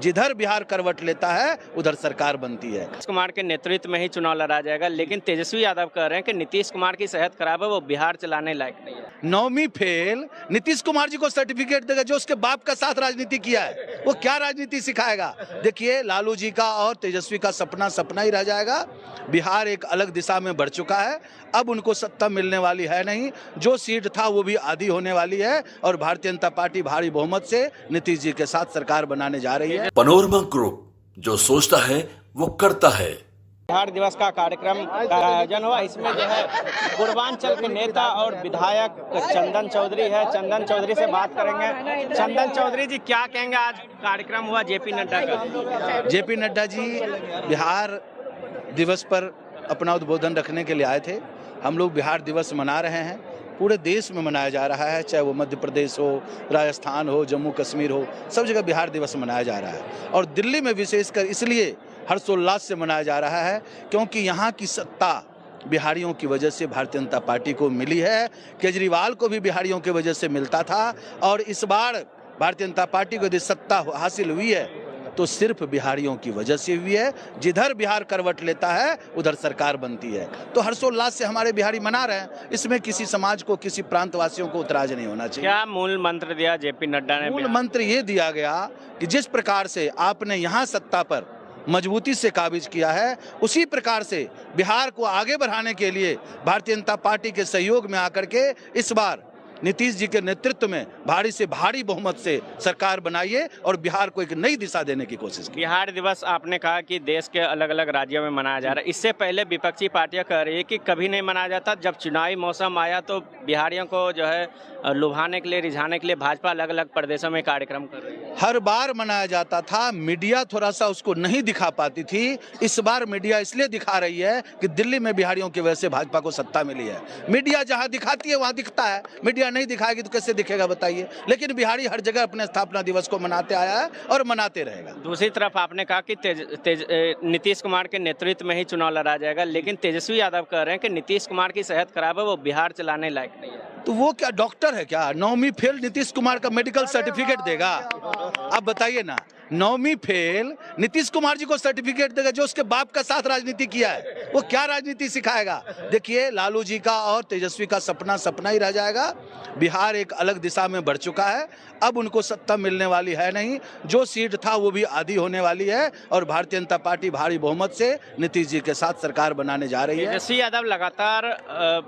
जिधर बिहार करवट लेता है उधर सरकार बनती है। नीतीश कुमार के नेतृत्व में ही चुनाव लड़ा जाएगा, लेकिन तेजस्वी यादव कह रहे हैं कि नीतीश कुमार की सेहत खराब है, वो बिहार चलाने लायक नहीं है। 9वीं फेल नीतीश कुमार जी को सर्टिफिकेट देगा जो उसके बाप का साथ राजनीति किया है, वो क्या राजनीति सिखाएगा। देखिए, लालू जी का और तेजस्वी का सपना सपना ही रह जाएगा। बिहार एक अलग दिशा में बढ़ चुका है, अब उनको सत्ता मिलने वाली है नहीं, जो सीट था वो भी आधी होने वाली है और भारतीय जनता पार्टी भारी बहुमत से नीतीश जी के साथ सरकार बनाने जा रही है। पैनोरमा ग्रुप, जो सोचता है वो करता है। बिहार दिवस का कार्यक्रम का आयोजन हुआ। इसमें जो है पूर्वांचल के नेता और विधायक चंदन चौधरी है। चंदन चौधरी से बात करेंगे। चंदन चौधरी जी, क्या कहेंगे, आज कार्यक्रम हुआ जेपी नड्डा का? जेपी नड्डा जी बिहार दिवस पर अपना उद्बोधन रखने के लिए आए थे। हम लोग बिहार दिवस मना रहे हैं, पूरे देश में मनाया जा रहा है, चाहे वो मध्य प्रदेश हो, राजस्थान हो, जम्मू कश्मीर हो, सब जगह बिहार दिवस मनाया जा रहा है। और दिल्ली में विशेषकर इसलिए हर्षोल्लास से मनाया जा रहा है क्योंकि यहाँ की सत्ता बिहारियों की वजह से भारतीय जनता पार्टी को मिली है। केजरीवाल को भी बिहारियों की वजह से मिलता था और इस बार भारतीय जनता पार्टी को यदि सत्ता हासिल हुई है तो सिर्फ बिहारियों की वजह से हुई है। जिधर बिहार करवट लेता है उधर सरकार बनती है। तो हर्षोल्लास से हमारे बिहारी मना रहे हैं, इसमें किसी समाज को, किसी प्रांतवासियों को उतराज नहीं होना चाहिए। क्या मूल मंत्र दिया जेपी नड्डा ने? मूल मंत्र ये दिया गया कि जिस प्रकार से आपने यहाँ सत्ता पर मजबूती से काबिज किया है, उसी प्रकार से बिहार को आगे बढ़ाने के लिए भारतीय जनता पार्टी के सहयोग में आकर के इस बार नीतीश जी के नेतृत्व में भारी से भारी बहुमत से सरकार बनाइए और बिहार को एक नई दिशा देने की कोशिश की। बिहार दिवस आपने कहा कि देश के अलग अलग राज्यों में मनाया जा रहा है। इससे पहले विपक्षी पार्टियां कह रही है कि कभी नहीं मनाया जाता। जब चुनावी मौसम आया तो बिहारियों को जो है लुभाने के लिए, रिझाने के लिए भाजपा अलग अलग प्रदेशों में कार्यक्रम कर रही है। हर बार मनाया जाता था, मीडिया थोड़ा सा उसको नहीं दिखा पाती थी। इस बार मीडिया इसलिए दिखा रही है कि दिल्ली में बिहारियों की वजह से भाजपा को सत्ता मिली है। मीडिया जहां दिखाती है वहां दिखता है, मीडिया नहीं दिखाएगी तो कैसे दिखेगा बताइए। लेकिन बिहारी हर जगह अपने स्थापना दिवस को मनाते आया है और मनाते रहेगा। दूसरी तरफ आपने कहा कि नीतीश कुमार के नेतृत्व में ही चुनाव लड़ा जाएगा, लेकिन तेजस्वी यादव कह रहे हैं कि नीतीश कुमार की सेहत खराब है, वो बिहार चलाने लायक नहीं है। तो वो क्या डॉक्टर है क्या? 9वीं फेल नीतीश कुमार का मेडिकल सर्टिफिकेट देगा? आप बताइए ना, 9वीं फेल नीतीश कुमार जी को सर्टिफिकेट देगा जो उसके बाप का साथ राजनीति किया है, वो क्या राजनीति सिखाएगा। देखिए, लालू जी का और तेजस्वी का सपना सपना ही रह जाएगा। बिहार एक अलग दिशा में बढ़ चुका है, अब उनको सत्ता मिलने वाली है नहीं, जो सीट था वो भी आधी होने वाली है और भारतीय जनता पार्टी भारी बहुमत से नीतीश जी के साथ सरकार बनाने जा रही है। तेजस्वी यादव लगातार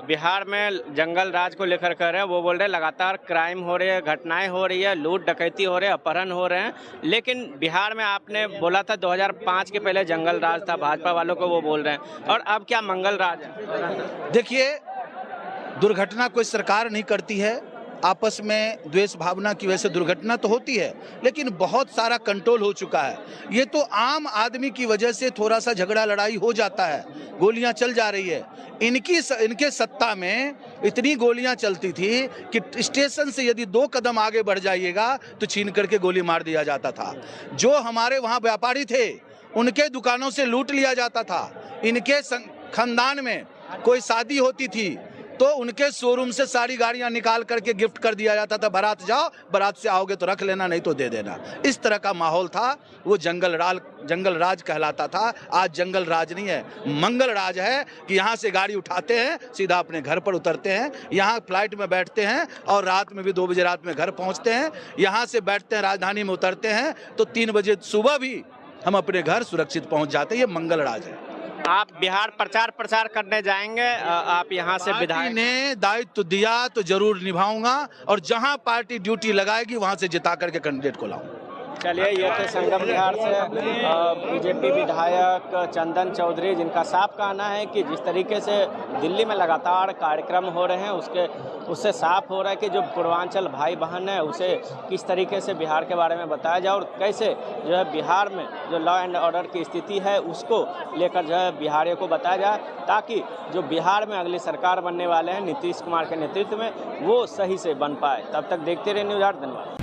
बिहार में जंगल राज को लेकर कह रहे हैं, वो बोल रहे हैं लगातार क्राइम हो रही है, घटनाएं हो रही है, लूट डकैती हो रहे हैं, अपहरण हो रहे हैं। लेकिन बिहार में आपने बोला था 2005 के पहले जंगल राज था, भाजपा वालों को वो बोल रहे हैं, और अब क्या मंगल राज है? देखिए, दुर्घटना कोई सरकार नहीं करती है, आपस में द्वेष भावना की वजह से दुर्घटना तो होती है, लेकिन बहुत सारा कंट्रोल हो चुका है। ये तो आम आदमी की वजह से थोड़ा सा झगड़ा लड़ाई हो जाता है, गोलियां चल जा रही है। इनके सत्ता में इतनी गोलियां चलती थी कि स्टेशन से यदि 2 कदम आगे बढ़ जाइएगा तो छीन करके गोली मार दिया जाता था। जो हमारे वहाँ व्यापारी थे उनके दुकानों से लूट लिया जाता था। इनके खानदान में कोई शादी होती थी तो उनके शोरूम से सारी गाड़ियां निकाल करके गिफ्ट कर दिया जाता था, बारात जाओ, बारात से आओगे तो रख लेना, नहीं तो दे देना। इस तरह का माहौल था, वो जंगल राज कहलाता था। आज जंगल राज नहीं है, मंगल राज है कि यहाँ से गाड़ी उठाते हैं, सीधा अपने घर पर उतरते हैं, यहाँ फ्लाइट में बैठते हैं और रात में भी 2 बजे रात में घर पहुँचते हैं। यहाँ से बैठते हैं, राजधानी में उतरते हैं तो 3 बजे सुबह भी हम अपने घर सुरक्षित पहुँच जाते हैं। ये मंगल राज है। आप बिहार प्रचार करने जाएंगे, आप यहाँ से विधायक ने दायित्व दिया तो जरूर निभाऊंगा और जहां पार्टी ड्यूटी लगाएगी वहां से जिता करके कैंडिडेट को लाऊंगा। चलिए, ये थे संगम बिहार से बीजेपी विधायक चंदन चौधरी, जिनका साफ कहना है कि जिस तरीके से दिल्ली में लगातार कार्यक्रम हो रहे हैं उससे साफ हो रहा है कि जो पूर्वांचल भाई बहन है उसे किस तरीके से बिहार के बारे में बताया जाए और कैसे जो है बिहार में जो लॉ एंड ऑर्डर की स्थिति है उसको लेकर जो है बिहारियों को बताया जाए, ताकि जो बिहार में अगली सरकार बनने वाले हैं नीतीश कुमार के नेतृत्व में वो सही से बन पाए। तब तक देखते रहिए न्यूज़ 8। धन्यवाद।